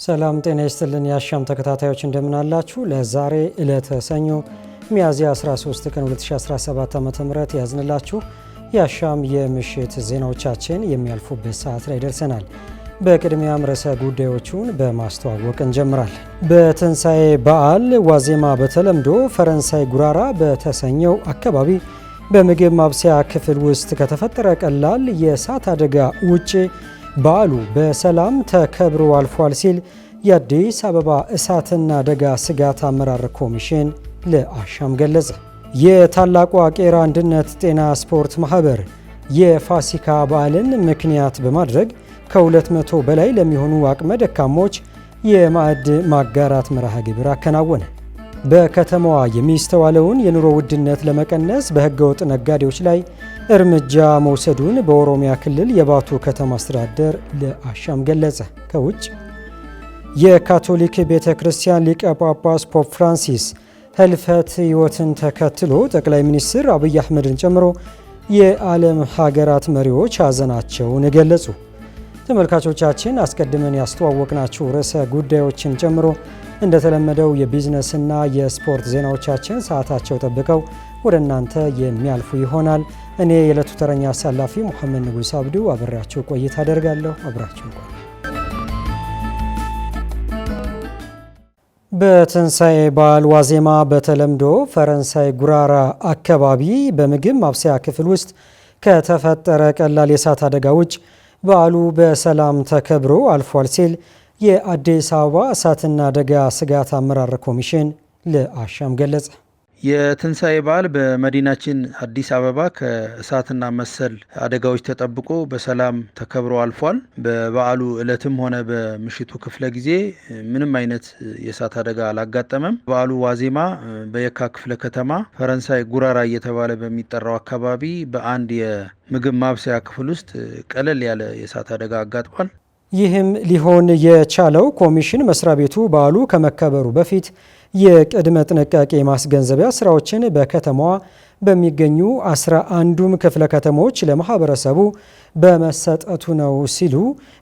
ሰላም ጤና ይስጥልን የአሻም ተከታታዮች እንደምን አላችሁ? ለዛሬ ዕለተ ሰኞ ሚያዝያ 13 ቀን 2017 ዓ.ም ያዝንላችሁ የአሻም የምሽት ዜናዎቻችን የሚያልፉበት ሰዓት ላይ ደርሰናል። በቅድሚያም ርዕሰ ጉዳዮቹን በማስተዋወቅ እንጀምራለን። በትንሣኤ በዓል ዋዜማ በተለምዶ ፈረንሳይ ጉራራ በተሰኘው አካባቢ በምግብ ማብሰያ ክፍል ውስጥ ከተፈጠረ ቀላል የእሳት አደጋ ውጭ በዓሉ በሰላም ተከብሮ አልፏል ሲል የአዲስ አበባ እሳትና አደጋ ስጋት አመራር ኮሚሽን ለአሻም ገለጸ። የታላቋ ቄራ አንድነት ጤና ስፖርት ማህበር የፋሲካ በዓልን ምክንያት በማድረግ ከ200 በላይ ለሚሆኑ አቅመ ደካሞች የማዕድ ማጋራት መርሃ ግብር አከናወነ። በከተማዋ የሚስተዋለውን የኑሮ ውድነት ለመቀነስ በህገወጥ ነጋዴዎች ላይ እርምጃ መውሰዱን በኦሮሚያ ክልል የባቱ ከተማ አስተዳደር ለአሻም ገለጸ። ከውጭ የካቶሊክ ቤተ ክርስቲያን ሊቀ ጳጳስ ፖፕ ፍራንሲስ ህልፈት ሕይወትን ተከትሎ ጠቅላይ ሚኒስትር አብይ አህመድን ጨምሮ የዓለም ሀገራት መሪዎች ሐዘናቸውን ገለጹ። ተመልካቾቻችን አስቀድመን ያስተዋወቅናችሁ ርዕሰ ጉዳዮችን ጨምሮ እንደተለመደው የቢዝነስና የስፖርት ዜናዎቻችን ሰዓታቸው ጠብቀው ወደ እናንተ የሚያልፉ ይሆናል። እኔ የዕለቱ ተረኛ አሳላፊ ሙሐመድ ንጉስ አብዱ አብሬያችሁ ቆይታ አደርጋለሁ። አብራችሁ ቆዩ። በትንሣኤ በዓል ዋዜማ በተለምዶ ፈረንሳይ ጉራራ አካባቢ በምግብ ማብሰያ ክፍል ውስጥ ከተፈጠረ ቀላል የእሳት አደጋ ውጭ በዓሉ በሰላም ተከብሮ አልፏል ሲል የአዲስ አበባ እሳትና አደጋ ስጋት አመራር ኮሚሽን ለአሻም ገለጸ። የትንሣኤ በዓል በመዲናችን አዲስ አበባ ከእሳትና መሰል አደጋዎች ተጠብቆ በሰላም ተከብሮ አልፏል። በበዓሉ ዕለትም ሆነ በምሽቱ ክፍለ ጊዜ ምንም አይነት የእሳት አደጋ አላጋጠመም። በዓሉ ዋዜማ በየካ ክፍለ ከተማ ፈረንሳይ ጉራራ እየተባለ በሚጠራው አካባቢ በአንድ የምግብ ማብሰያ ክፍል ውስጥ ቀለል ያለ የእሳት አደጋ አጋጥሟል። ይህም ሊሆን የቻለው ኮሚሽን መስሪያ ቤቱ በዓሉ ከመከበሩ በፊት የቅድመ ጥንቃቄ ማስገንዘቢያ ስራዎችን በከተማዋ በሚገኙ 11ዱም ክፍለ ከተሞች ለማህበረሰቡ በመሰጠቱ ነው ሲሉ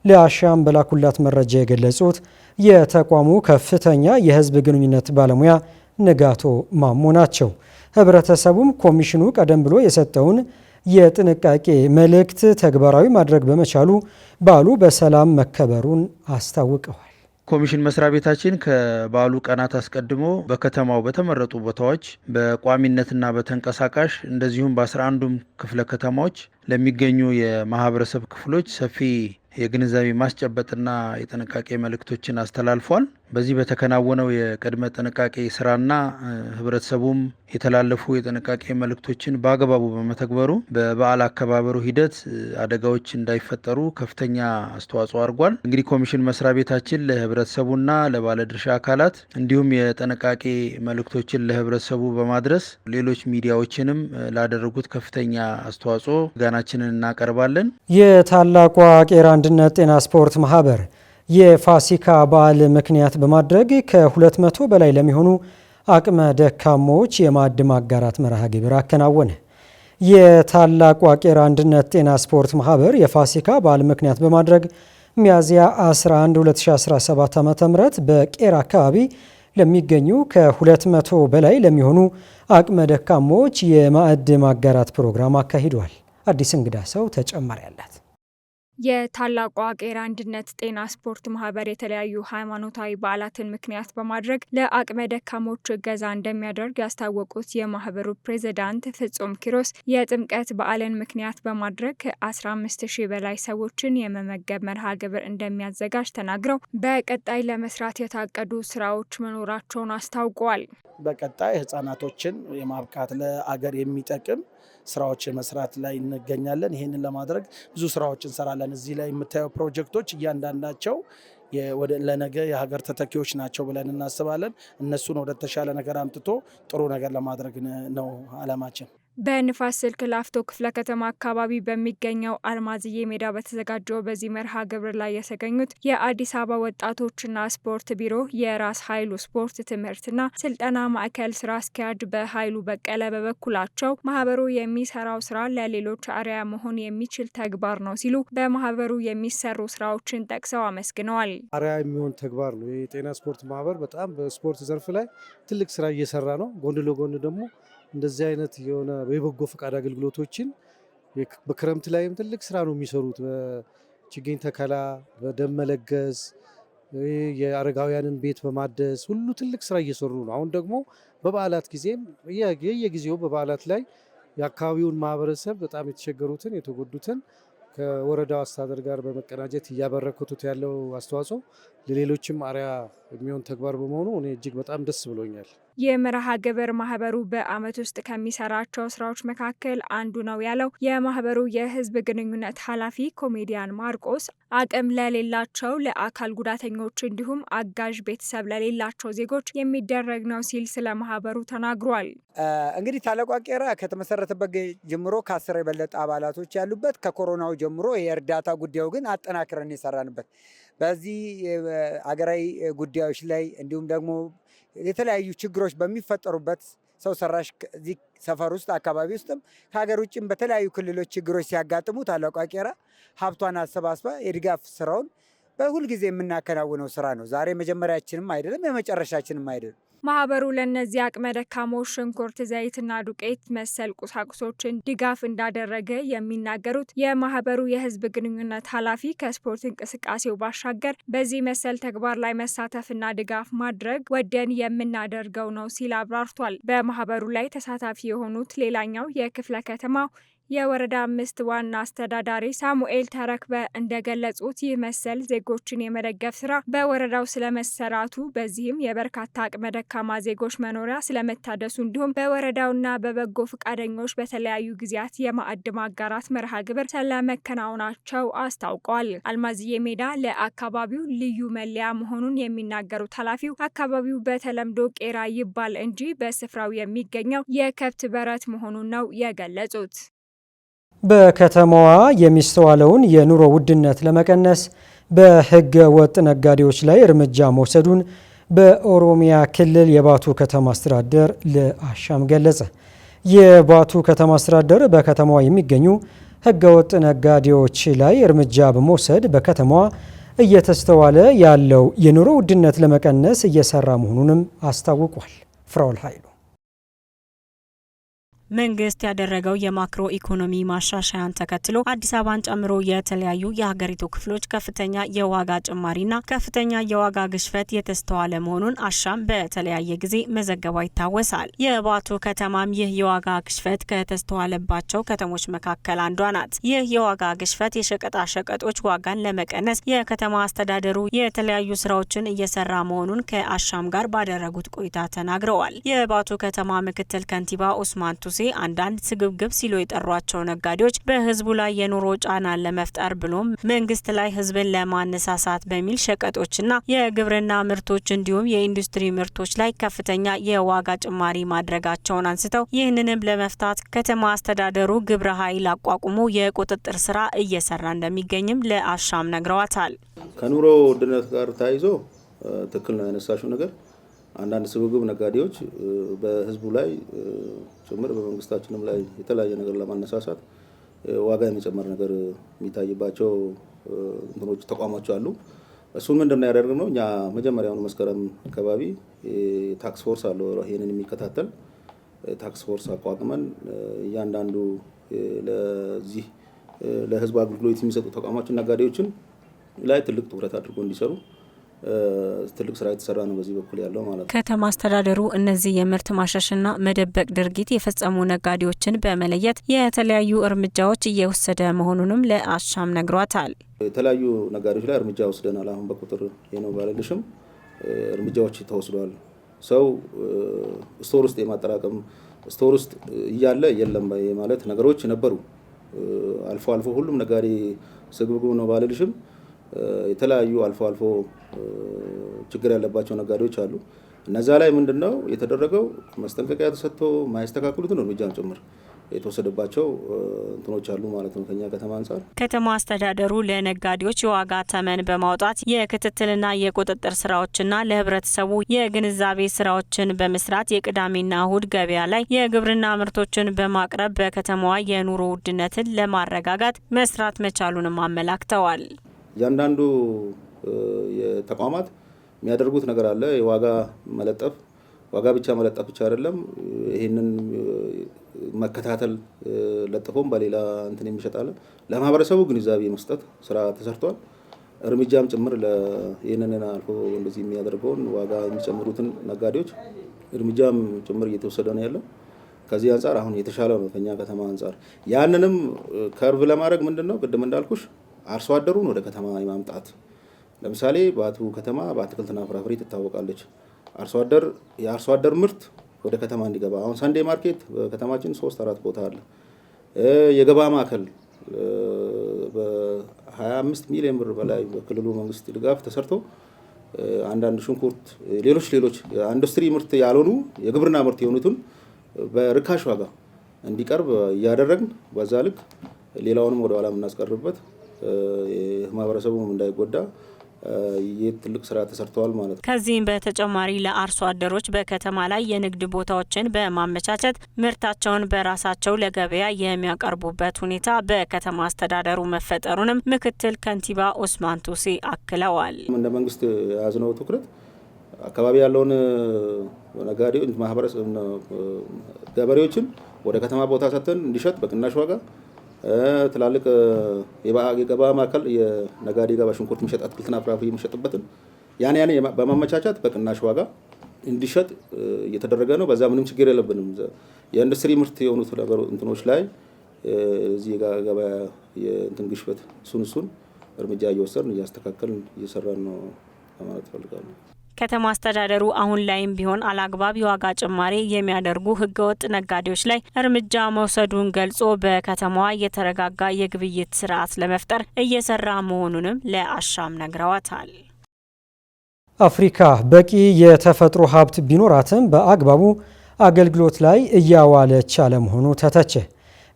ለአሻም በላኩላት መረጃ የገለጹት የተቋሙ ከፍተኛ የህዝብ ግንኙነት ባለሙያ ንጋቶ ማሞ ናቸው። ህብረተሰቡም ኮሚሽኑ ቀደም ብሎ የሰጠውን የጥንቃቄ መልእክት ተግባራዊ ማድረግ በመቻሉ በዓሉ በሰላም መከበሩን አስታውቀዋል። ኮሚሽን መስሪያ ቤታችን ከበዓሉ ቀናት አስቀድሞ በከተማው በተመረጡ ቦታዎች በቋሚነትና በተንቀሳቃሽ እንደዚሁም በ11ዱም ክፍለ ከተማዎች ለሚገኙ የማህበረሰብ ክፍሎች ሰፊ የግንዛቤ ማስጨበጥና የጥንቃቄ መልእክቶችን አስተላልፏል። በዚህ በተከናወነው የቅድመ ጥንቃቄ ስራና ህብረተሰቡም የተላለፉ የጥንቃቄ መልእክቶችን በአግባቡ በመተግበሩ በበዓል አከባበሩ ሂደት አደጋዎች እንዳይፈጠሩ ከፍተኛ አስተዋጽኦ አድርጓል። እንግዲህ ኮሚሽን መስሪያ ቤታችን ለህብረተሰቡና ለባለድርሻ አካላት እንዲሁም የጥንቃቄ መልእክቶችን ለህብረተሰቡ በማድረስ ሌሎች ሚዲያዎችንም ላደረጉት ከፍተኛ አስተዋጽኦ ምስጋናችንን እናቀርባለን። የታላቋ ቄራ አንድነት ጤና ስፖርት ማህበር የፋሲካ በዓል ምክንያት በማድረግ ከ200 በላይ ለሚሆኑ አቅመ ደካሞች የማዕድ ማጋራት መርሃ ግብር አከናወነ። የታላቋ ቄራ አንድነት ጤና ስፖርት ማህበር የፋሲካ በዓል ምክንያት በማድረግ ሚያዝያ 11 2017 ዓ.ም በቄራ አካባቢ ለሚገኙ ከ200 በላይ ለሚሆኑ አቅመ ደካሞች የማዕድ ማጋራት ፕሮግራም አካሂዷል። አዲስ እንግዳ ሰው ተጨማሪ አላት። የታላቋ ቄራ አንድነት ጤና ስፖርት ማህበር የተለያዩ ሃይማኖታዊ በዓላትን ምክንያት በማድረግ ለአቅመ ደካሞች እገዛ እንደሚያደርግ ያስታወቁት የማህበሩ ፕሬዝዳንት ፍጹም ኪሮስ የጥምቀት በዓልን ምክንያት በማድረግ ከ15,000 በላይ ሰዎችን የመመገብ መርሃ ግብር እንደሚያዘጋጅ ተናግረው በቀጣይ ለመስራት የታቀዱ ስራዎች መኖራቸውን አስታውቀዋል። በቀጣይ ህጻናቶችን የማብቃት ለአገር የሚጠቅም ስራዎች መስራት ላይ እንገኛለን። ይሄንን ለማድረግ ብዙ ስራዎች እንሰራለን። እዚህ ላይ የምታየው ፕሮጀክቶች እያንዳንዳቸው ለነገ የሀገር ተተኪዎች ናቸው ብለን እናስባለን። እነሱን ወደ ተሻለ ነገር አምጥቶ ጥሩ ነገር ለማድረግ ነው አላማችን። በንፋስ ስልክ ላፍቶ ክፍለ ከተማ አካባቢ በሚገኘው አልማዝዬ ሜዳ በተዘጋጀው በዚህ መርሃ ግብር ላይ የተገኙት የአዲስ አበባ ወጣቶችና ስፖርት ቢሮ የራስ ኃይሉ ስፖርት ትምህርትና ስልጠና ማዕከል ስራ አስኪያጅ በኃይሉ በቀለ በበኩላቸው ማህበሩ የሚሰራው ስራ ለሌሎች አርአያ መሆን የሚችል ተግባር ነው ሲሉ በማህበሩ የሚሰሩ ስራዎችን ጠቅሰው አመስግነዋል። አርአያ የሚሆን ተግባር ነው። የጤና ስፖርት ማህበር በጣም በስፖርት ዘርፍ ላይ ትልቅ ስራ እየሰራ ነው። ጎን ለጎን ደግሞ እንደዚህ አይነት የሆነ የበጎ ፈቃድ አገልግሎቶችን በክረምት ላይም ትልቅ ስራ ነው የሚሰሩት። በችግኝ ተከላ፣ በደም መለገስ፣ የአረጋውያንን ቤት በማደስ ሁሉ ትልቅ ስራ እየሰሩ ነው። አሁን ደግሞ በበዓላት ጊዜም የየጊዜው በበዓላት ላይ የአካባቢውን ማህበረሰብ በጣም የተቸገሩትን የተጎዱትን ከወረዳው አስተዳደር ጋር በመቀናጀት እያበረከቱት ያለው አስተዋጽኦ ለሌሎችም አርአያ የሚሆን ተግባር በመሆኑ እኔ እጅግ በጣም ደስ ብሎኛል። የመርሃ ግብር ማህበሩ በአመት ውስጥ ከሚሰራቸው ስራዎች መካከል አንዱ ነው ያለው የማህበሩ የህዝብ ግንኙነት ኃላፊ ኮሜዲያን ማርቆስ አቅም ለሌላቸው ለአካል ጉዳተኞች እንዲሁም አጋዥ ቤተሰብ ለሌላቸው ዜጎች የሚደረግ ነው ሲል ስለ ማህበሩ ተናግሯል። እንግዲህ ታላቋ ቄራ ከተመሰረተበት ጀምሮ ከ10 የበለጠ አባላቶች ያሉበት ከኮሮናው ጀምሮ የእርዳታ ጉዳዩ ግን አጠናክረን የሰራንበት በዚህ አገራዊ ጉዳዮች ላይ እንዲሁም ደግሞ የተለያዩ ችግሮች በሚፈጠሩበት ሰው ሰራሽ እዚህ ሰፈር ውስጥ አካባቢ ውስጥም ከሀገር ውጭም በተለያዩ ክልሎች ችግሮች ሲያጋጥሙ ታላቋ ቄራ ሀብቷን አሰባስባ የድጋፍ ስራውን በሁል ጊዜ የምናከናውነው ስራ ነው። ዛሬ መጀመሪያችንም አይደለም የመጨረሻችንም አይደለም። ማህበሩ ለእነዚህ አቅመ ደካሞች ሽንኩርት፣ ዘይትና ዱቄት መሰል ቁሳቁሶችን ድጋፍ እንዳደረገ የሚናገሩት የማህበሩ የህዝብ ግንኙነት ኃላፊ ከስፖርት እንቅስቃሴው ባሻገር በዚህ መሰል ተግባር ላይ መሳተፍና ድጋፍ ማድረግ ወደን የምናደርገው ነው ሲል አብራርቷል። በማህበሩ ላይ ተሳታፊ የሆኑት ሌላኛው የክፍለ ከተማው የወረዳ 5 ዋና አስተዳዳሪ ሳሙኤል ተረክበ እንደገለጹት ይህ መሰል ዜጎችን የመደገፍ ስራ በወረዳው ስለመሰራቱ በዚህም የበርካታ አቅመ ደካማ ዜጎች መኖሪያ ስለመታደሱ እንዲሁም በወረዳውና በበጎ ፈቃደኞች በተለያዩ ጊዜያት የማዕድ ማጋራት መርሃ ግብር ስለመከናወናቸው አስታውቀዋል። አልማዝዬ ሜዳ ለአካባቢው ልዩ መለያ መሆኑን የሚናገሩት ኃላፊው አካባቢው በተለምዶ ቄራ ይባል እንጂ በስፍራው የሚገኘው የከብት በረት መሆኑን ነው የገለጹት። በከተማዋ የሚስተዋለውን የኑሮ ውድነት ለመቀነስ በሕገ ወጥ ነጋዴዎች ላይ እርምጃ መውሰዱን በኦሮሚያ ክልል የባቱ ከተማ አስተዳደር ለአሻም ገለጸ። የባቱ ከተማ አስተዳደር በከተማዋ የሚገኙ ሕገ ወጥ ነጋዴዎች ላይ እርምጃ በመውሰድ በከተማዋ እየተስተዋለ ያለው የኑሮ ውድነት ለመቀነስ እየሰራ መሆኑንም አስታውቋል። ፍራውል ኃይሉ መንግስት ያደረገው የማክሮ ኢኮኖሚ ማሻሻያን ተከትሎ አዲስ አበባን ጨምሮ የተለያዩ የሀገሪቱ ክፍሎች ከፍተኛ የዋጋ ጭማሪና ከፍተኛ የዋጋ ግሽበት የተስተዋለ መሆኑን አሻም በተለያየ ጊዜ መዘገቧ ይታወሳል። የባቱ ከተማም ይህ የዋጋ ግሽበት ከተስተዋለባቸው ከተሞች መካከል አንዷ ናት። ይህ የዋጋ ግሽበት የሸቀጣ ሸቀጦች ዋጋን ለመቀነስ የከተማ አስተዳደሩ የተለያዩ ስራዎችን እየሰራ መሆኑን ከአሻም ጋር ባደረጉት ቆይታ ተናግረዋል። የባቱ ከተማ ምክትል ከንቲባ ኡስማን ቱሴ አንዳንድ ስግብግብ ሲሉ የጠሯቸው ነጋዴዎች በህዝቡ ላይ የኑሮ ጫናን ለመፍጠር ብሎም መንግስት ላይ ህዝብን ለማነሳሳት በሚል ሸቀጦችና የግብርና ምርቶች እንዲሁም የኢንዱስትሪ ምርቶች ላይ ከፍተኛ የዋጋ ጭማሪ ማድረጋቸውን አንስተው ይህንንም ለመፍታት ከተማ አስተዳደሩ ግብረ ኃይል አቋቁሞ የቁጥጥር ስራ እየሰራ እንደሚገኝም ለአሻም ነግረዋታል። ከኑሮ ውድነት ጋር ተያይዞ ትክክል ነው ያነሳሽው ነገር አንዳንድ ስግብግብ ነጋዴዎች በህዝቡ ላይ ጭምር በመንግስታችንም ላይ የተለያየ ነገር ለማነሳሳት ዋጋ የሚጨመር ነገር የሚታይባቸው እንትኖች ተቋማት አሉ። እሱን ምንድነው ያደረግነው? እኛ መጀመሪያውን መስከረም አካባቢ ታክስ ፎርስ አለ ይሄንን የሚከታተል ታክስ ፎርስ አቋቁመን እያንዳንዱ ለዚህ ለህዝብ አገልግሎት የሚሰጡ ተቋማችን ነጋዴዎችን ላይ ትልቅ ትኩረት አድርጎ እንዲሰሩ ትልቅ ስራ የተሰራ ነው በዚህ በኩል ያለው ማለት ነው። ከተማ አስተዳደሩ እነዚህ የምርት ማሻሽና መደበቅ ድርጊት የፈጸሙ ነጋዴዎችን በመለየት የተለያዩ እርምጃዎች እየወሰደ መሆኑንም ለአሻም ነግሯታል። የተለያዩ ነጋዴዎች ላይ እርምጃ ወስደናል። አሁን በቁጥር ነው ባለልሽም እርምጃዎች ተወስደዋል። ሰው ስቶር ውስጥ የማጠራቀም ስቶር ውስጥ እያለ የለም ማለት ነገሮች ነበሩ። አልፎ አልፎ ሁሉም ነጋዴ ስግብግብ ነው ባለልሽም የተለያዩ አልፎ አልፎ ችግር ያለባቸው ነጋዴዎች አሉ። እነዛ ላይ ምንድነው የተደረገው? ማስጠንቀቂያ ተሰጥቶ ማይስተካከሉትን እርምጃም ጭምር የተወሰደባቸው እንትኖች አሉ ማለት ነው ከኛ ከተማ አንጻር። ከተማ አስተዳደሩ ለነጋዴዎች የዋጋ ተመን በማውጣት የክትትልና የቁጥጥር ስራዎችና ለህብረተሰቡ የግንዛቤ ስራዎችን በመስራት የቅዳሜና እሁድ ገበያ ላይ የግብርና ምርቶችን በማቅረብ በከተማዋ የኑሮ ውድነትን ለማረጋጋት መስራት መቻሉንም አመላክተዋል። እያንዳንዱ የተቋማት የሚያደርጉት ነገር አለ። የዋጋ መለጠፍ ዋጋ ብቻ መለጠፍ ብቻ አይደለም። ይሄንን መከታተል ለጥፎም በሌላ እንትን የሚሸጣለ ለማህበረሰቡ ግንዛቤ መስጠት ስራ ተሰርቷል። እርምጃም ጭምር ለየነና አልፎ እንደዚህ የሚያደርገውን ዋጋ የሚጨምሩትን ነጋዴዎች እርምጃም ጭምር እየተወሰደ ነው ያለው። ከዚህ አንፃር አሁን የተሻለ ነው ከኛ ከተማ አንፃር። ያንንም ከርቭ ለማድረግ ምንድነው ቅድም እንዳልኩሽ አርሶ አደሩን ወደ ከተማ የማምጣት ለምሳሌ ባቱ ከተማ በአትክልትና ፍራፍሬ ትታወቃለች። የአርሶ አደር ምርት ወደ ከተማ እንዲገባ አሁን ሳንዴ ማርኬት በከተማችን 3-4 ቦታ አለ። የገበያ ማዕከል በ25 ሚሊዮን ብር በላይ በክልሉ መንግስት ድጋፍ ተሰርቶ አንዳንድ ሽንኩርት ሌሎች ኢንዱስትሪ ምርት ያልሆኑ የግብርና ምርት የሆኑትን በርካሽ ዋጋ እንዲቀርብ እያደረግን በዛ ልክ ሌላውንም ወደ ኋላ የምናስቀርበት ማህበረሰቡም እንዳይጎዳ ትልቅ ስራ ተሰርቷል ማለት ነው። ከዚህም በተጨማሪ ለአርሶ አደሮች በከተማ ላይ የንግድ ቦታዎችን በማመቻቸት ምርታቸውን በራሳቸው ለገበያ የሚያቀርቡበት ሁኔታ በከተማ አስተዳደሩ መፈጠሩንም ምክትል ከንቲባ ኡስማን ቱሲ አክለዋል። እንደ መንግስት የያዝነው ትኩረት አካባቢ ያለውን ነጋዴዎች ማህበረሰብ ገበሬዎችን ወደ ከተማ ቦታ ሰጥተን እንዲሸጥ በቅናሽ ዋጋ ትላልቅ የገበያ ማዕከል የነጋዴ ገበያ ሽንኩርት የሚሸጥ አትክልትና ፍራፍሬ የሚሸጥበትን ያን በማመቻቻት በቅናሽ ዋጋ እንዲሸጥ እየተደረገ ነው። በዛ ምንም ችግር የለብንም። የኢንዱስትሪ ምርት የሆኑት እንትኖች ላይ እዚህ ገበያ የእንትን ግሽበት እሱን እርምጃ እየወሰድን እያስተካከልን እየሰራን ነው ማለት ፈልጋለሁ። ከተማ አስተዳደሩ አሁን ላይም ቢሆን አላግባብ የዋጋ ጭማሪ የሚያደርጉ ህገወጥ ነጋዴዎች ላይ እርምጃ መውሰዱን ገልጾ በከተማዋ የተረጋጋ የግብይት ስርዓት ለመፍጠር እየሰራ መሆኑንም ለአሻም ነግረዋታል። አፍሪካ በቂ የተፈጥሮ ሀብት ቢኖራትም በአግባቡ አገልግሎት ላይ እያዋለች አለመሆኑ ተተቸ።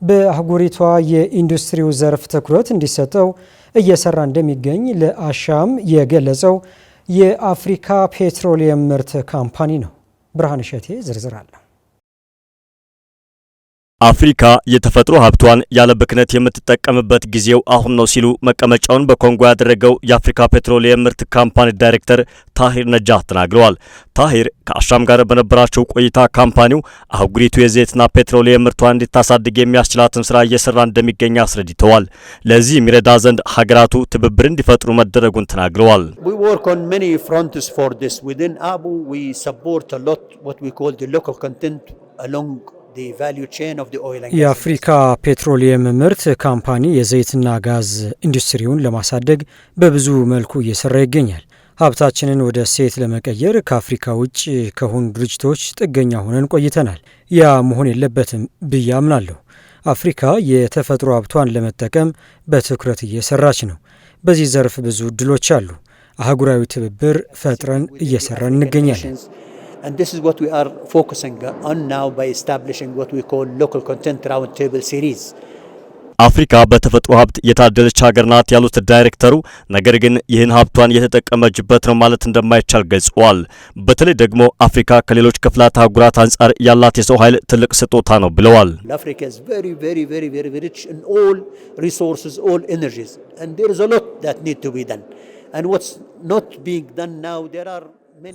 በአህጉሪቷ የኢንዱስትሪው ዘርፍ ትኩረት እንዲሰጠው እየሰራ እንደሚገኝ ለአሻም የገለጸው የአፍሪካ ፔትሮሊየም ምርት ካምፓኒ ነው። ብርሃን እሸቴ ዝርዝር አለ። አፍሪካ የተፈጥሮ ሀብቷን ያለ ብክነት የምትጠቀምበት ጊዜው አሁን ነው ሲሉ መቀመጫውን በኮንጎ ያደረገው የአፍሪካ ፔትሮሊየም ምርት ካምፓኒ ዳይሬክተር ታሂር ነጃህ ተናግረዋል። ታሂር ከአሻም ጋር በነበራቸው ቆይታ ካምፓኒው አህጉሪቱ የዘይትና ፔትሮሊየም ምርቷን እንድታሳድግ የሚያስችላትን ስራ እየሰራ እንደሚገኝ አስረድተዋል። ለዚህ የሚረዳ ዘንድ ሀገራቱ ትብብር እንዲፈጥሩ መደረጉን ተናግረዋል። የአፍሪካ ፔትሮሊየም ምርት ካምፓኒ የዘይትና ጋዝ ኢንዱስትሪውን ለማሳደግ በብዙ መልኩ እየሰራ ይገኛል። ሀብታችንን ወደ እሴት ለመቀየር ከአፍሪካ ውጭ ከሆኑ ድርጅቶች ጥገኛ ሆነን ቆይተናል። ያ መሆን የለበትም ብዬ አምናለሁ። አፍሪካ የተፈጥሮ ሀብቷን ለመጠቀም በትኩረት እየሰራች ነው። በዚህ ዘርፍ ብዙ እድሎች አሉ። አህጉራዊ ትብብር ፈጥረን እየሰራን እንገኛለን። And this is what we are focusing on now by establishing what we call local content roundtable series. አፍሪካ በተፈጥሮ ሀብት የታደለች ሀገር ናት ያሉት ዳይሬክተሩ፣ ነገር ግን ይህን ሀብቷን የተጠቀመችበት ነው ማለት እንደማይቻል ገልጸዋል። በተለይ ደግሞ አፍሪካ ከሌሎች ክፍላት አህጉራት አንጻር ያላት የሰው ኃይል ትልቅ ስጦታ ነው ብለዋል። Africa is very rich in all resources, all energies, and there is a lot that need to be done. And what's not being done now, there are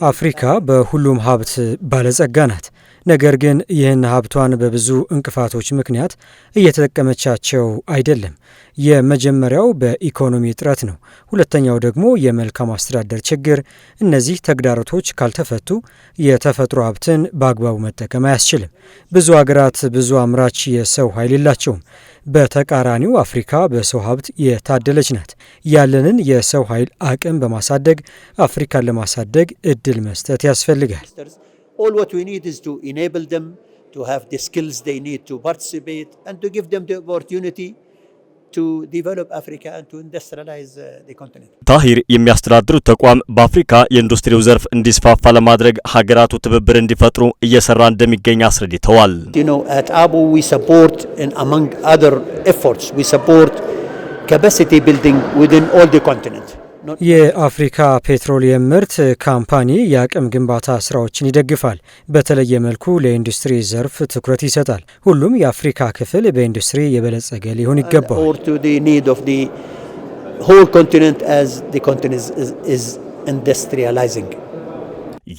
አፍሪካ በሁሉም ሀብት ባለጸጋ ናት። ነገር ግን ይህን ሀብቷን በብዙ እንቅፋቶች ምክንያት እየተጠቀመቻቸው አይደለም። የመጀመሪያው በኢኮኖሚ እጥረት ነው። ሁለተኛው ደግሞ የመልካም አስተዳደር ችግር። እነዚህ ተግዳሮቶች ካልተፈቱ የተፈጥሮ ሀብትን በአግባቡ መጠቀም አያስችልም። ብዙ ሀገራት ብዙ አምራች የሰው ኃይል የላቸውም። በተቃራኒው አፍሪካ በሰው ሀብት የታደለች ናት። ያለንን የሰው ኃይል አቅም በማሳደግ አፍሪካን ለማሳደግ እድል መስጠት ያስፈልጋል። All what we need is to enable them to have the skills they need to participate and to give them the opportunity to develop Africa and to industrialize the continent. ታሂር የሚያስተዳድሩት ተቋም በአፍሪካ የኢንዱስትሪው ዘርፍ እንዲስፋፋ ለማድረግ ሀገራቱ ትብብር እንዲፈጥሩ እየሰራ እንደሚገኝ አስረድተዋል። You know, at ABU we support, and among other efforts, we support capacity building within all the continent. የአፍሪካ ፔትሮሊየም ምርት ካምፓኒ የአቅም ግንባታ ስራዎችን ይደግፋል። በተለየ መልኩ ለኢንዱስትሪ ዘርፍ ትኩረት ይሰጣል። ሁሉም የአፍሪካ ክፍል በኢንዱስትሪ የበለጸገ ሊሆን ይገባል። Or to the need of the whole continent as the continent is industrializing.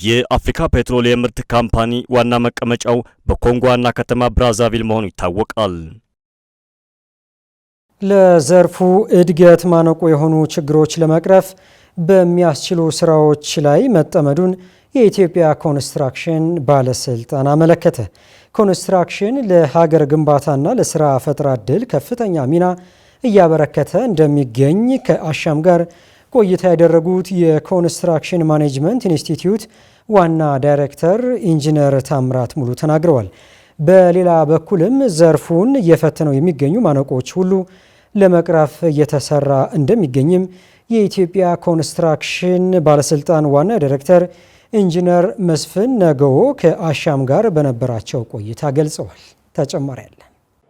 የአፍሪካ ፔትሮሊየም ምርት ካምፓኒ ዋና መቀመጫው በኮንጎ ዋና ከተማ ብራዛቪል መሆኑ ይታወቃል። ለዘርፉ እድገት ማነቆ የሆኑ ችግሮች ለመቅረፍ በሚያስችሉ ስራዎች ላይ መጠመዱን የኢትዮጵያ ኮንስትራክሽን ባለስልጣን አመለከተ። ኮንስትራክሽን ለሀገር ግንባታና ለስራ ፈጠራ ዕድል ከፍተኛ ሚና እያበረከተ እንደሚገኝ ከአሻም ጋር ቆይታ ያደረጉት የኮንስትራክሽን ማኔጅመንት ኢንስቲትዩት ዋና ዳይሬክተር ኢንጂነር ታምራት ሙሉ ተናግረዋል። በሌላ በኩልም ዘርፉን እየፈተነው የሚገኙ ማነቆች ሁሉ ለመቅረፍ እየተሰራ እንደሚገኝም የኢትዮጵያ ኮንስትራክሽን ባለስልጣን ዋና ዳይሬክተር ኢንጂነር መስፍን ነገዎ ከአሻም ጋር በነበራቸው ቆይታ ገልጸዋል። ተጨማሪ ያለ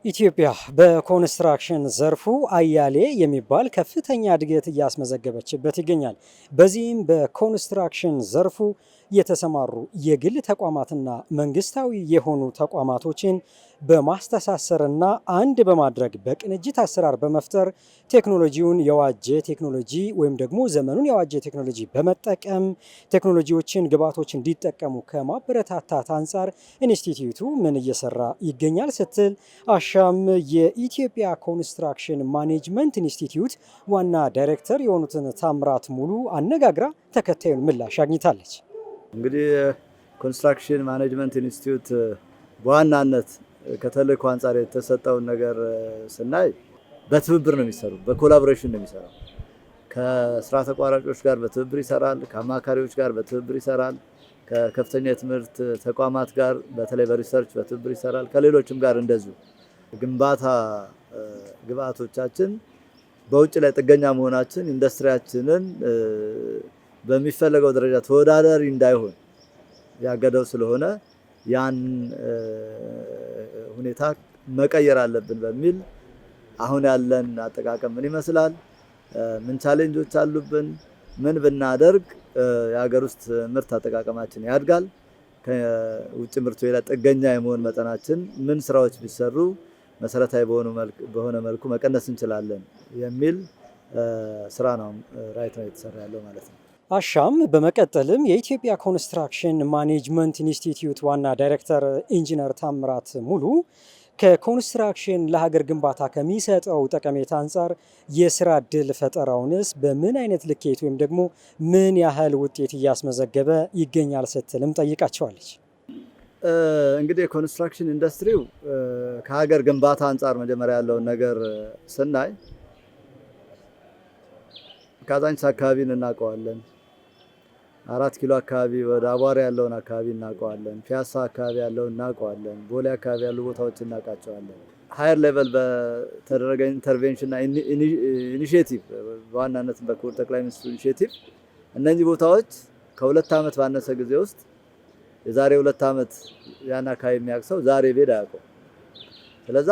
ኢትዮጵያ በኮንስትራክሽን ዘርፉ አያሌ የሚባል ከፍተኛ እድገት እያስመዘገበችበት ይገኛል። በዚህም በኮንስትራክሽን ዘርፉ የተሰማሩ የግል ተቋማትና መንግስታዊ የሆኑ ተቋማቶችን በማስተሳሰርና አንድ በማድረግ በቅንጅት አሰራር በመፍጠር ቴክኖሎጂውን የዋጀ ቴክኖሎጂ ወይም ደግሞ ዘመኑን የዋጀ ቴክኖሎጂ በመጠቀም ቴክኖሎጂዎችን ግብዓቶች እንዲጠቀሙ ከማበረታታት አንጻር ኢንስቲትዩቱ ምን እየሰራ ይገኛል ስትል አሻም የኢትዮጵያ ኮንስትራክሽን ማኔጅመንት ኢንስቲትዩት ዋና ዳይሬክተር የሆኑትን ታምራት ሙሉ አነጋግራ ተከታዩን ምላሽ አግኝታለች። እንግዲህ ኮንስትራክሽን ማኔጅመንት ኢንስቲትዩት በዋናነት ከተልእኮ አንጻር የተሰጠውን ነገር ስናይ በትብብር ነው የሚሰሩ፣ በኮላቦሬሽን ነው የሚሰራው። ከስራ ተቋራጮች ጋር በትብብር ይሰራል፣ ከአማካሪዎች ጋር በትብብር ይሰራል፣ ከከፍተኛ የትምህርት ተቋማት ጋር በተለይ በሪሰርች በትብብር ይሰራል፣ ከሌሎችም ጋር እንደዚሁ። ግንባታ ግብአቶቻችን በውጭ ላይ ጥገኛ መሆናችን ኢንዱስትሪያችንን በሚፈለገው ደረጃ ተወዳዳሪ እንዳይሆን ያገደው ስለሆነ ያን ሁኔታ መቀየር አለብን በሚል አሁን ያለን አጠቃቀም ምን ይመስላል፣ ምን ቻሌንጆች አሉብን፣ ምን ብናደርግ የሀገር ውስጥ ምርት አጠቃቀማችን ያድጋል፣ ከውጭ ምርቱ ላይ ጥገኛ የመሆን መጠናችን ምን ስራዎች ቢሰሩ መሰረታዊ በሆነ መልኩ መቀነስ እንችላለን የሚል ስራ ነው ራይት ነው የተሰራ ያለው ማለት ነው። አሻም በመቀጠልም የኢትዮጵያ ኮንስትራክሽን ማኔጅመንት ኢንስቲትዩት ዋና ዳይሬክተር ኢንጂነር ታምራት ሙሉ ከኮንስትራክሽን ለሀገር ግንባታ ከሚሰጠው ጠቀሜታ አንጻር የስራ ዕድል ፈጠራውንስ በምን አይነት ልኬት ወይም ደግሞ ምን ያህል ውጤት እያስመዘገበ ይገኛል ስትልም ጠይቃቸዋለች። እንግዲህ የኮንስትራክሽን ኢንዱስትሪው ከሀገር ግንባታ አንጻር መጀመሪያ ያለውን ነገር ስናይ ካዛንቺስ አካባቢን እናውቀዋለን። 4 ኪሎ አካባቢ ወደ አቧራ ያለውን አካባቢ እናውቀዋለን። ፒያሳ አካባቢ ያለውን እናውቀዋለን። ቦሌ አካባቢ ያሉ ቦታዎች እናውቃቸዋለን። ሃየር ሌቨል በተደረገ ኢንተርቬንሽንና ኢኒሺዬቲቭ በዋናነት በክቡር ጠቅላይ ሚኒስትሩ ኢኒሺዬቲቭ እነዚህ ቦታዎች ከ2 ዓመት ባነሰ ጊዜ ውስጥ የዛሬ 2 ዓመት ያን አካባቢ የሚያውቅ ሰው ዛሬ ቤት አያውቀው። ስለዛ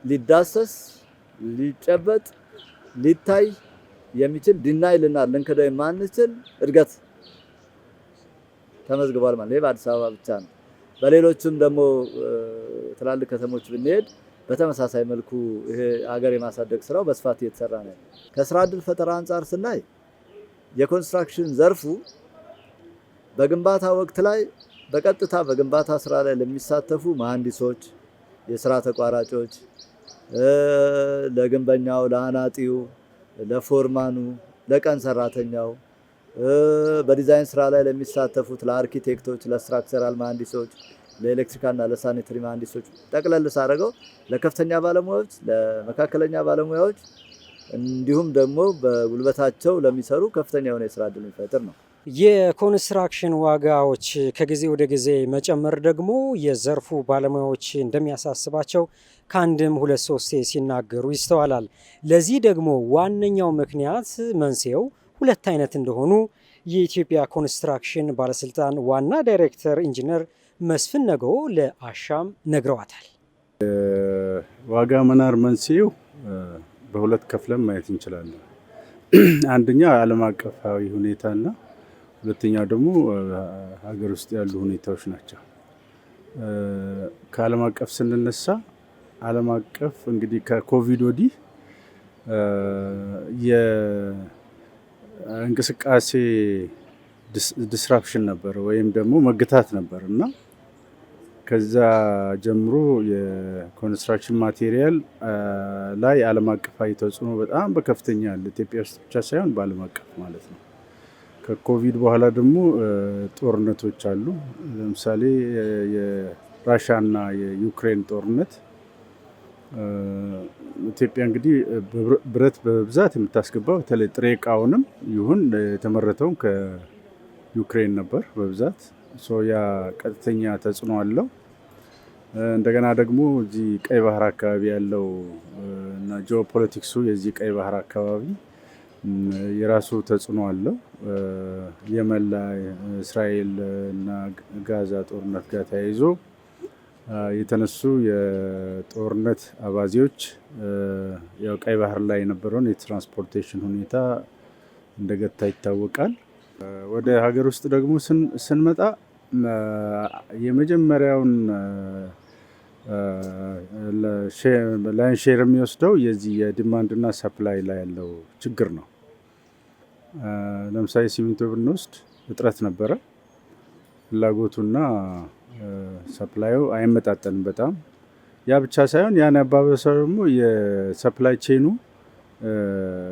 ሊዳሰስ ሊጨበጥ ሊታይ የሚችል ዲናይ ልንክደው የማንችል እድገት ተመዝግቧል ማለት ነው። በአዲስ አበባ ብቻ ነው። በሌሎችም ደግሞ ትላልቅ ከተሞች ብንሄድ በተመሳሳይ መልኩ ይሄ ሀገር የማሳደግ ስራው በስፋት እየተሰራ ነው። ከስራ ዕድል ፈጠራ አንጻር ስናይ የኮንስትራክሽን ዘርፉ በግንባታ ወቅት ላይ በቀጥታ በግንባታ ስራ ላይ ለሚሳተፉ መሐንዲሶች፣ የስራ ተቋራጮች፣ ለግንበኛው፣ ለአናጢው፣ ለፎርማኑ፣ ለቀን ሰራተኛው፣ በዲዛይን ስራ ላይ ለሚሳተፉት ለአርኪቴክቶች፣ ለስትራክቸራል መሐንዲሶች፣ ለኤሌክትሪካልና ለሳኒተሪ መሐንዲሶች ጠቅለል ሳደርገው ለከፍተኛ ባለሙያዎች፣ ለመካከለኛ ባለሙያዎች እንዲሁም ደግሞ በጉልበታቸው ለሚሰሩ ከፍተኛ የሆነ የስራ ዕድል የሚፈጥር ነው። የኮንስትራክሽን ዋጋዎች ከጊዜ ወደ ጊዜ መጨመር ደግሞ የዘርፉ ባለሙያዎች እንደሚያሳስባቸው ከአንድም ሁለት ሶስቴ ሲናገሩ ይስተዋላል። ለዚህ ደግሞ ዋነኛው ምክንያት መንስኤው ሁለት አይነት እንደሆኑ የኢትዮጵያ ኮንስትራክሽን ባለስልጣን ዋና ዳይሬክተር ኢንጂነር መስፍን ነገዎ ለአሻም ነግረዋታል። ዋጋ መናር መንስኤው በሁለት ከፍለን ማየት እንችላለን። አንደኛ ዓለም አቀፋዊ ሁኔታና ሁለተኛው ደግሞ ሀገር ውስጥ ያሉ ሁኔታዎች ናቸው። ከዓለም አቀፍ ስንነሳ ዓለም አቀፍ እንግዲህ ከኮቪድ ወዲህ የእንቅስቃሴ ዲስራፕሽን ነበር ወይም ደግሞ መግታት ነበር እና ከዛ ጀምሮ የኮንስትራክሽን ማቴሪያል ላይ ዓለም አቀፋዊ ተጽዕኖ በጣም በከፍተኛ አለ። ኢትዮጵያ ውስጥ ብቻ ሳይሆን በዓለም አቀፍ ማለት ነው። ከኮቪድ በኋላ ደግሞ ጦርነቶች አሉ። ለምሳሌ የራሻና የዩክሬን ጦርነት ኢትዮጵያ እንግዲህ ብረት በብዛት የምታስገባው በተለይ ጥሬ ዕቃውንም ይሁን የተመረተውን ከዩክሬን ነበር በብዛት። ያ ቀጥተኛ ተጽዕኖ አለው። እንደገና ደግሞ እዚህ ቀይ ባህር አካባቢ ያለው እና ጂኦፖለቲክሱ የዚህ ቀይ ባህር አካባቢ የራሱ ተጽዕኖ አለው። የመን ላይ እስራኤል እና ጋዛ ጦርነት ጋር ተያይዞ የተነሱ የጦርነት አባዜዎች ያው ቀይ ባህር ላይ የነበረውን የትራንስፖርቴሽን ሁኔታ እንደገታ ይታወቃል። ወደ ሀገር ውስጥ ደግሞ ስንመጣ የመጀመሪያውን ላይን ሼር የሚወስደው የዚህ የዲማንድና ሰፕላይ ላይ ያለው ችግር ነው። ለምሳሌ ሲሚንቶ ብንወስድ እጥረት ነበረ። ፍላጎቱና ሰፕላዩ አይመጣጠንም በጣም። ያ ብቻ ሳይሆን ያን ያባበሰው ደግሞ የሰፕላይ ቼኑ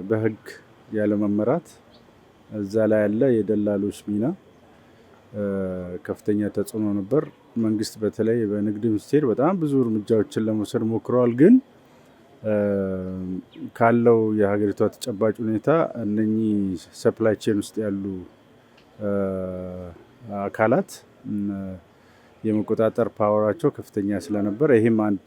በህግ ያለመመራት፣ እዛ ላይ ያለ የደላሎች ሚና ከፍተኛ ተጽዕኖ ነበር። መንግስት በተለይ በንግድ ሚኒስቴር በጣም ብዙ እርምጃዎችን ለመውሰድ ሞክረዋል። ግን ካለው የሀገሪቷ ተጨባጭ ሁኔታ እነኚህ ሰፕላይ ቼን ውስጥ ያሉ አካላት የመቆጣጠር ፓወራቸው ከፍተኛ ስለነበር ይህም አንድ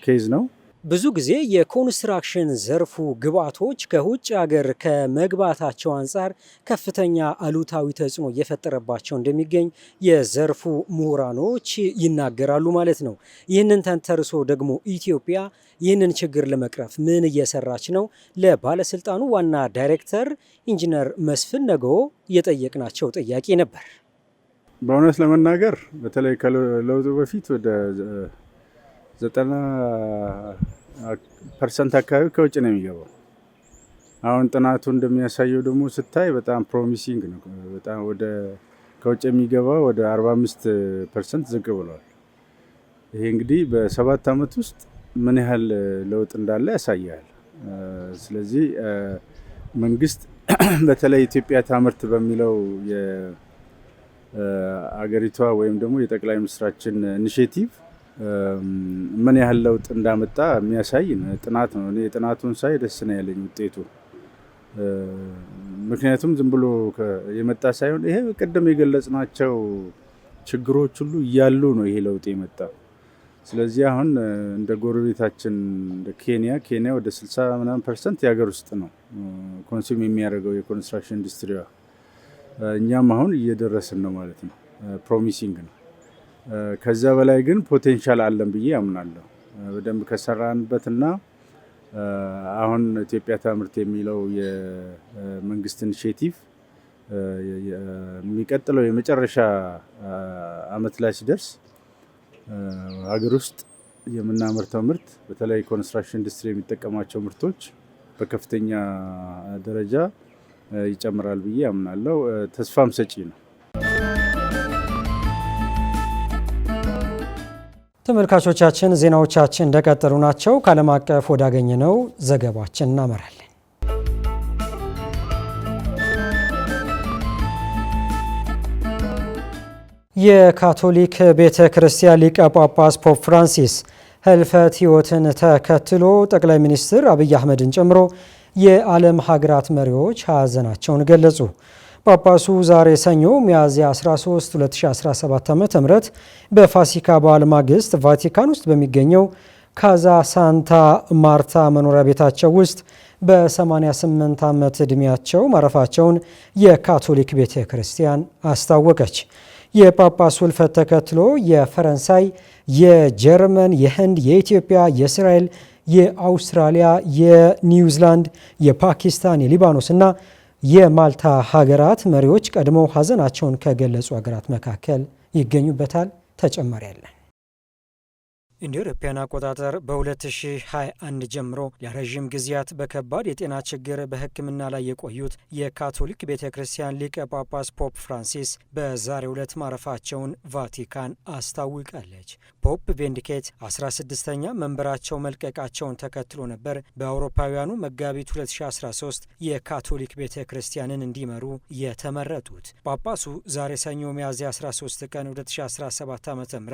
ኬዝ ነው። ብዙ ጊዜ የኮንስትራክሽን ዘርፉ ግብዓቶች ከውጭ ሀገር ከመግባታቸው አንጻር ከፍተኛ አሉታዊ ተጽዕኖ እየፈጠረባቸው እንደሚገኝ የዘርፉ ምሁራኖች ይናገራሉ ማለት ነው። ይህንን ተንተርሶ ደግሞ ኢትዮጵያ ይህንን ችግር ለመቅረፍ ምን እየሰራች ነው? ለባለስልጣኑ ዋና ዳይሬክተር ኢንጂነር መስፍን ነገዎ የጠየቅናቸው ጥያቄ ነበር። በእውነት ለመናገር በተለይ ከለውጡ በፊት ወደ 90% አካባቢ ከውጭ ነው የሚገባው። አሁን ጥናቱ እንደሚያሳየው ደግሞ ስታይ በጣም ፕሮሚሲንግ ነው። በጣም ከውጭ የሚገባው ወደ 45% ዝቅ ብሏል። ይሄ እንግዲህ በ7 ዓመት ውስጥ ምን ያህል ለውጥ እንዳለ ያሳያል። ስለዚህ መንግስት በተለይ ኢትዮጵያ ታምርት በሚለው የአገሪቷ ወይም ደግሞ የጠቅላይ ሚኒስትራችን ኢኒሼቲቭ ምን ያህል ለውጥ እንዳመጣ የሚያሳይ ጥናት ነው። እኔ ጥናቱን ሳይ ደስ ነው ያለኝ ውጤቱ። ምክንያቱም ዝም ብሎ የመጣ ሳይሆን ይሄ ቅድም የገለጽናቸው ችግሮች ሁሉ እያሉ ነው ይሄ ለውጥ የመጣው። ስለዚህ አሁን እንደ ጎረቤታችን እንደ ኬንያ ወደ 60% የሀገር ውስጥ ነው ኮንሱም የሚያደርገው የኮንስትራክሽን ኢንዱስትሪዋ። እኛም አሁን እየደረስን ነው ማለት ነው። ፕሮሚሲንግ ነው። ከዛ በላይ ግን ፖቴንሻል አለን ብዬ አምናለሁ። በደንብ ከሰራንበትና አሁን ኢትዮጵያ ታምርት የሚለው የመንግስት ኢኒሼቲቭ የሚቀጥለው የመጨረሻ አመት ላይ ሲደርስ ሀገር ውስጥ የምናመርተው ምርት በተለይ ኮንስትራክሽን ኢንዱስትሪ የሚጠቀማቸው ምርቶች በከፍተኛ ደረጃ ይጨምራል ብዬ አምናለሁ። ተስፋም ሰጪ ነው። ተመልካቾቻችን ዜናዎቻችን እንደቀጠሉ ናቸው። ከዓለም አቀፍ ወዳገኘነው ዘገባችን እናመራለን። የካቶሊክ ቤተ ክርስቲያን ሊቀ ጳጳስ ፖፕ ፍራንሲስ ህልፈት ህይወትን ተከትሎ ጠቅላይ ሚኒስትር አብይ አህመድን ጨምሮ የዓለም ሀገራት መሪዎች ሀዘናቸውን ገለጹ። ጳጳሱ ዛሬ ሰኞ ሚያዝያ 13 2017 ዓ.ም በፋሲካ በዓል ማግስት ቫቲካን ውስጥ በሚገኘው ካዛ ሳንታ ማርታ መኖሪያ ቤታቸው ውስጥ በ88 ዓመት ዕድሜያቸው ማረፋቸውን የካቶሊክ ቤተ ክርስቲያን አስታወቀች። የጳጳሱ ሕልፈት ተከትሎ የፈረንሳይ፣ የጀርመን፣ የህንድ፣ የኢትዮጵያ፣ የእስራኤል፣ የአውስትራሊያ፣ የኒውዚላንድ፣ የፓኪስታን፣ የሊባኖስ እና የማልታ ሀገራት መሪዎች ቀድመው ሀዘናቸውን ከገለጹ ሀገራት መካከል ይገኙበታል። ተጨማሪ ያለን እንደ አውሮፓውያን አቆጣጠር በ2021 ጀምሮ ለረዥም ጊዜያት በከባድ የጤና ችግር በሕክምና ላይ የቆዩት የካቶሊክ ቤተ ክርስቲያን ሊቀ ጳጳስ ፖፕ ፍራንሲስ በዛሬው ዕለት ማረፋቸውን ቫቲካን አስታውቃለች። ፖፕ ቤኔዲክት 16ኛ መንበራቸው መልቀቃቸውን ተከትሎ ነበር በአውሮፓውያኑ መጋቢት 2013 የካቶሊክ ቤተ ክርስቲያንን እንዲመሩ የተመረጡት። ጳጳሱ ዛሬ ሰኞ ሚያዝያ 13 ቀን 2017 ዓ.ም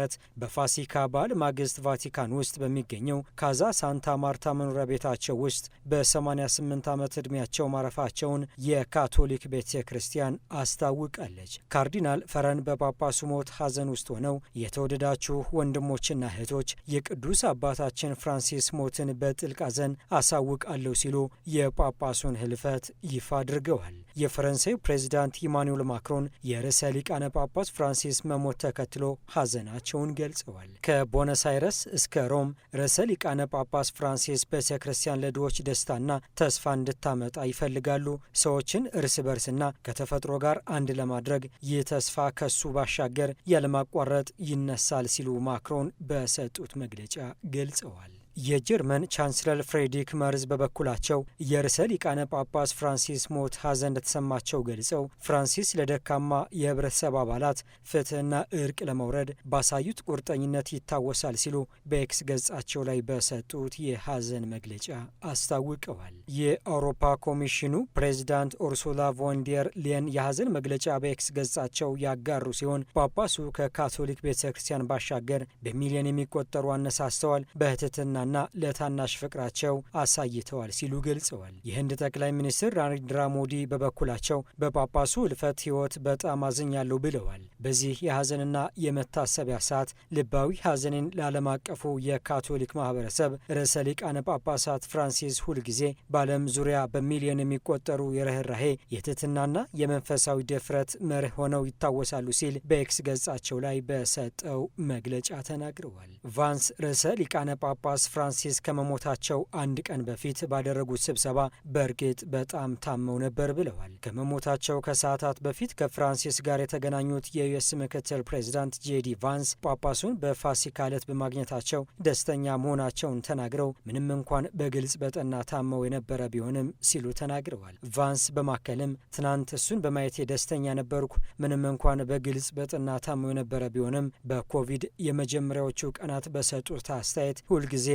በፋሲካ በዓል ማግስት ቫቲካን ውስጥ በሚገኘው ካዛ ሳንታ ማርታ መኖሪያ ቤታቸው ውስጥ በ88 ዓመት ዕድሜያቸው ማረፋቸውን የካቶሊክ ቤተ ክርስቲያን አስታውቃለች። ካርዲናል ፈረን በጳጳሱ ሞት ሐዘን ውስጥ ሆነው የተወደዳችሁ ወንድሞችና እህቶች የቅዱስ አባታችን ፍራንሲስ ሞትን በጥልቅ ሐዘን አሳውቃለሁ ሲሉ የጳጳሱን ሕልፈት ይፋ አድርገዋል። የፈረንሳዩ ፕሬዚዳንት ኢማኑኤል ማክሮን የርዕሰ ሊቃነ ጳጳስ ፍራንሲስ መሞት ተከትሎ ሐዘናቸውን ገልጸዋል። ከቦነስ አይረስ እስከ ሮም ርዕሰ ሊቃነ ጳጳስ ፍራንሲስ ቤተ ክርስቲያን ለድሆች ደስታና ተስፋ እንድታመጣ ይፈልጋሉ። ሰዎችን እርስ በርስና ከተፈጥሮ ጋር አንድ ለማድረግ ይህ ተስፋ ከሱ ባሻገር ያለማቋረጥ ይነሳል ሲሉ ማክሮን በሰጡት መግለጫ ገልጸዋል። የጀርመን ቻንስለር ፍሬድሪክ መርዝ በበኩላቸው የርዕሰ ሊቃነ ጳጳስ ፍራንሲስ ሞት ሐዘን እንደተሰማቸው ገልጸው ፍራንሲስ ለደካማ የህብረተሰብ አባላት ፍትህና እርቅ ለመውረድ ባሳዩት ቁርጠኝነት ይታወሳል ሲሉ በኤክስ ገጻቸው ላይ በሰጡት የሐዘን መግለጫ አስታውቀዋል። የአውሮፓ ኮሚሽኑ ፕሬዚዳንት ኡርሱላ ቮን ዴር ሊየን የሐዘን መግለጫ በኤክስ ገጻቸው ያጋሩ ሲሆን ጳጳሱ ከካቶሊክ ቤተ ክርስቲያን ባሻገር በሚሊዮን የሚቆጠሩ አነሳስተዋል፣ በትህትና ና ለታናሽ ፍቅራቸው አሳይተዋል ሲሉ ገልጸዋል። የህንድ ጠቅላይ ሚኒስትር ናሬንድራ ሞዲ በበኩላቸው በጳጳሱ ሕልፈት ህይወት በጣም አዝኛለሁ ብለዋል። በዚህ የሐዘንና የመታሰቢያ ሰዓት ልባዊ ሐዘንን ለዓለም አቀፉ የካቶሊክ ማህበረሰብ ርዕሰ ሊቃነ ጳጳሳት ፍራንሲስ ሁልጊዜ በዓለም ዙሪያ በሚሊዮን የሚቆጠሩ የርኅራሄ የትህትናና የመንፈሳዊ ድፍረት መርህ ሆነው ይታወሳሉ ሲል በኤክስ ገጻቸው ላይ በሰጠው መግለጫ ተናግረዋል። ቫንስ ርዕሰ ሊቃነ ጳጳስ ፍራንሲስ ከመሞታቸው አንድ ቀን በፊት ባደረጉት ስብሰባ በእርግጥ በጣም ታመው ነበር ብለዋል። ከመሞታቸው ከሰዓታት በፊት ከፍራንሲስ ጋር የተገናኙት የዩኤስ ምክትል ፕሬዚዳንት ጄዲ ቫንስ ጳጳሱን በፋሲካ ዕለት በማግኘታቸው ደስተኛ መሆናቸውን ተናግረው ምንም እንኳን በግልጽ በጠና ታመው የነበረ ቢሆንም ሲሉ ተናግረዋል። ቫንስ በማከልም ትናንት እሱን በማየቴ ደስተኛ ነበርኩ፣ ምንም እንኳን በግልጽ በጠና ታመው የነበረ ቢሆንም በኮቪድ የመጀመሪያዎቹ ቀናት በሰጡት አስተያየት ሁልጊዜ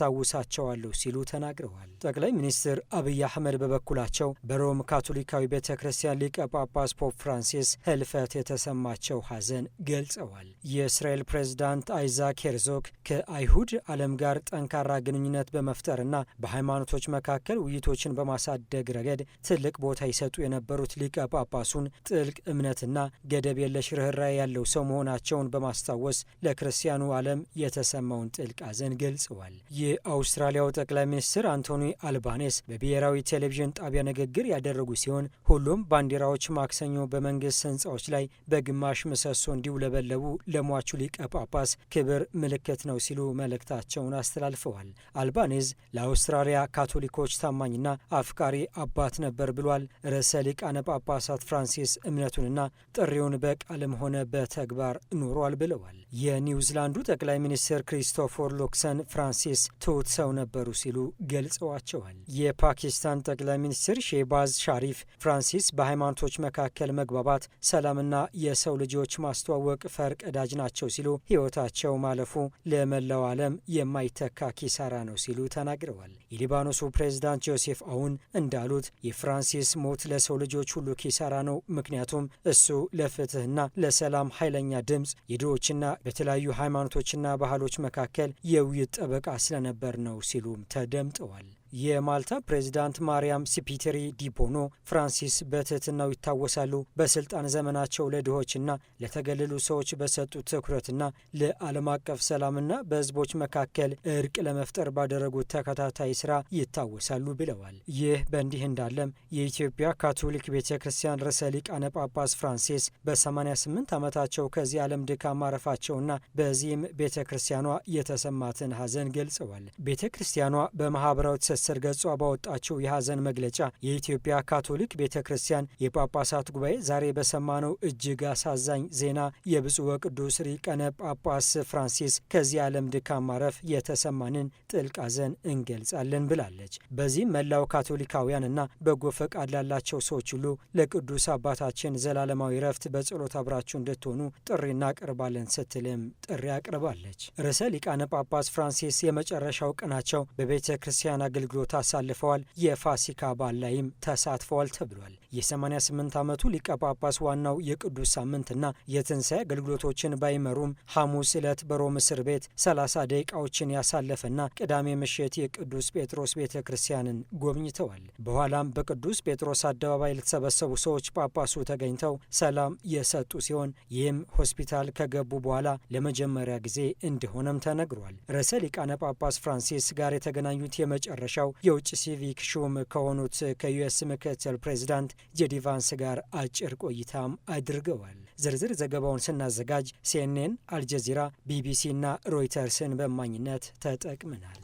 አስታውሳቸዋለሁ ሲሉ ተናግረዋል። ጠቅላይ ሚኒስትር አብይ አህመድ በበኩላቸው በሮም ካቶሊካዊ ቤተ ክርስቲያን ሊቀ ጳጳስ ፖፕ ፍራንሲስ ሕልፈት የተሰማቸው ሐዘን ገልጸዋል። የእስራኤል ፕሬዝዳንት አይዛክ ሄርዞግ ከአይሁድ ዓለም ጋር ጠንካራ ግንኙነት በመፍጠርና በሃይማኖቶች መካከል ውይይቶችን በማሳደግ ረገድ ትልቅ ቦታ ይሰጡ የነበሩት ሊቀ ጳጳሱን ጥልቅ እምነትና ገደብ የለሽ ርኅራኄ ያለው ሰው መሆናቸውን በማስታወስ ለክርስቲያኑ ዓለም የተሰማውን ጥልቅ ሐዘን ገልጸዋል። የአውስትራሊያው ጠቅላይ ሚኒስትር አንቶኒ አልባኔስ በብሔራዊ ቴሌቪዥን ጣቢያ ንግግር ያደረጉ ሲሆን ሁሉም ባንዲራዎች ማክሰኞ በመንግስት ህንፃዎች ላይ በግማሽ ምሰሶ እንዲውለበለቡ ለሟቹ ሊቀ ጳጳስ ክብር ምልክት ነው ሲሉ መልእክታቸውን አስተላልፈዋል። አልባኔዝ ለአውስትራሊያ ካቶሊኮች ታማኝና አፍቃሪ አባት ነበር ብሏል። ርዕሰ ሊቃነ ጳጳሳት ፍራንሲስ እምነቱንና ጥሪውን በቃልም ሆነ በተግባር ኖሯል ብለዋል። የኒውዚላንዱ ጠቅላይ ሚኒስትር ክሪስቶፈር ሉክሰን ፍራንሲስ ትሑት ሰው ነበሩ ሲሉ ገልጸዋቸዋል። የፓኪስታን ጠቅላይ ሚኒስትር ሼህባዝ ሻሪፍ ፍራንሲስ በሃይማኖቶች መካከል መግባባት፣ ሰላምና የሰው ልጆች ማስተዋወቅ ፈርቀዳጅ ናቸው ሲሉ ሕይወታቸው ማለፉ ለመላው ዓለም የማይተካ ኪሳራ ነው ሲሉ ተናግረዋል። የሊባኖሱ ፕሬዝዳንት ጆሴፍ አውን እንዳሉት የፍራንሲስ ሞት ለሰው ልጆች ሁሉ ኪሳራ ነው፣ ምክንያቱም እሱ ለፍትህና ለሰላም ኃይለኛ ድምፅ፣ የድሆችና በተለያዩ ሃይማኖቶችና ባህሎች መካከል የውይይት ጠበቃ ስለነበር ነው ሲሉም ተደምጠዋል። የማልታ ፕሬዚዳንት ማርያም ሲፒተሪ ዲቦኖ ፍራንሲስ በትህትናው ይታወሳሉ። በስልጣን ዘመናቸው ለድሆችና ለተገለሉ ሰዎች በሰጡት ትኩረትና ለዓለም አቀፍ ሰላምና በህዝቦች መካከል እርቅ ለመፍጠር ባደረጉት ተከታታይ ስራ ይታወሳሉ ብለዋል። ይህ በእንዲህ እንዳለም የኢትዮጵያ ካቶሊክ ቤተ ክርስቲያን ርዕሰ ሊቃነ ጳጳስ ፍራንሲስ በ88 ዓመታቸው ከዚህ ዓለም ድካም ማረፋቸውና በዚህም ቤተ ክርስቲያኗ የተሰማትን ሐዘን ገልጸዋል። ቤተ ክርስቲያኗ በማህበራዊ ስር ገጿ ባወጣችው የሐዘን መግለጫ የኢትዮጵያ ካቶሊክ ቤተ ክርስቲያን የጳጳሳት ጉባኤ ዛሬ በሰማነው እጅግ አሳዛኝ ዜና የብፁዕ ወቅዱስ ሊቃነ ጳጳስ ፍራንሲስ ከዚህ ዓለም ድካም ማረፍ የተሰማንን ጥልቅ ሐዘን እንገልጻለን ብላለች። በዚህም መላው ካቶሊካውያንና በጎ ፈቃድ ላላቸው ሰዎች ሁሉ ለቅዱስ አባታችን ዘላለማዊ ረፍት በጸሎት አብራችሁ እንድትሆኑ ጥሪ እናቀርባለን ስትልም ጥሪ አቅርባለች። ርዕሰ ሊቃነ ጳጳስ ፍራንሲስ የመጨረሻው ቀናቸው በቤተ ክርስቲያን አገልግሎት አሳልፈዋል። የፋሲካ በዓል ላይም ተሳትፈዋል ተብሏል። የ88 ዓመቱ ሊቀ ጳጳስ ዋናው የቅዱስ ሳምንትና የትንሣኤ አገልግሎቶችን ባይመሩም ሐሙስ ዕለት በሮም እስር ቤት 30 ደቂቃዎችን ያሳለፈና ቅዳሜ ምሽት የቅዱስ ጴጥሮስ ቤተ ክርስቲያንን ጎብኝተዋል። በኋላም በቅዱስ ጴጥሮስ አደባባይ ለተሰበሰቡ ሰዎች ጳጳሱ ተገኝተው ሰላም የሰጡ ሲሆን ይህም ሆስፒታል ከገቡ በኋላ ለመጀመሪያ ጊዜ እንደሆነም ተነግሯል። ርዕሰ ሊቃነ ጳጳስ ፍራንሲስ ጋር የተገናኙት የመጨረሻው የውጭ ሲቪክ ሹም ከሆኑት ከዩኤስ ምክትል ፕሬዚዳንት ጄዲ ቫንስ ጋር አጭር ቆይታም አድርገዋል። ዝርዝር ዘገባውን ስናዘጋጅ ሲኤንኤን፣ አልጀዚራ፣ ቢቢሲ እና ሮይተርስን በማኝነት ተጠቅመናል።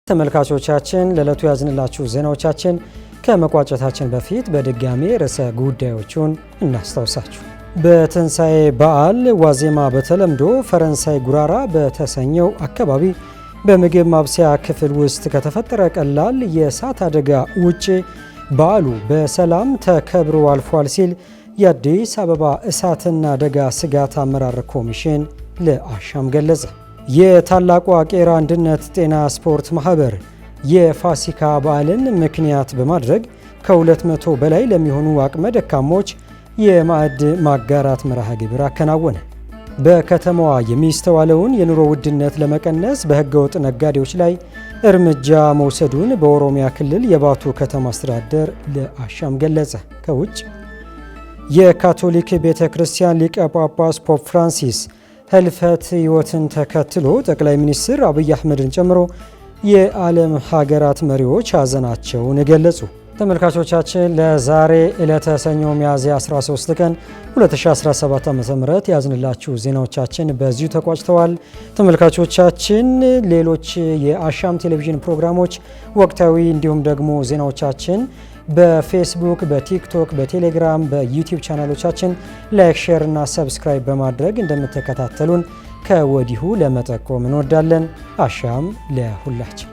ተመልካቾቻችን ለዕለቱ ያዝንላችሁ ዜናዎቻችን ከመቋጨታችን በፊት በድጋሚ ርዕሰ ጉዳዮቹን እናስታውሳችሁ። በትንሣኤ በዓል ዋዜማ በተለምዶ ፈረንሳይ ጉራራ በተሰኘው አካባቢ በምግብ ማብሰያ ክፍል ውስጥ ከተፈጠረ ቀላል የእሳት አደጋ ውጭ በዓሉ በሰላም ተከብሮ አልፏል ሲል የአዲስ አበባ እሳትና አደጋ ስጋት አመራር ኮሚሽን ለአሻም ገለጸ። የታላቋ ቄራ አንድነት ጤና ስፖርት ማህበር የፋሲካ በዓልን ምክንያት በማድረግ ከ200 በላይ ለሚሆኑ አቅመ ደካሞች የማዕድ ማጋራት መርሃ ግብር አከናወነ። በከተማዋ የሚስተዋለውን የኑሮ ውድነት ለመቀነስ በህገወጥ ነጋዴዎች ላይ እርምጃ መውሰዱን በኦሮሚያ ክልል የባቱ ከተማ አስተዳደር ለአሻም ገለጸ። ከውጭ የካቶሊክ ቤተ ክርስቲያን ሊቀ ጳጳስ ፖፕ ፍራንሲስ ህልፈት ህይወትን ተከትሎ ጠቅላይ ሚኒስትር አብይ አህመድን ጨምሮ የዓለም ሀገራት መሪዎች ሐዘናቸውን ገለጹ። ተመልካቾቻችን ለዛሬ ዕለተ ሰኞ ሚያዝያ 13 ቀን 2017 ዓ.ም ያዝንላችሁ ዜናዎቻችን በዚሁ ተቋጭተዋል። ተመልካቾቻችን ሌሎች የአሻም ቴሌቪዥን ፕሮግራሞች፣ ወቅታዊ እንዲሁም ደግሞ ዜናዎቻችን በፌስቡክ፣ በቲክቶክ፣ በቴሌግራም፣ በዩቲዩብ ቻናሎቻችን ላይክ፣ ሼር እና ሰብስክራይብ በማድረግ እንደምትከታተሉን ከወዲሁ ለመጠቆም እንወዳለን። አሻም ለሁላችን!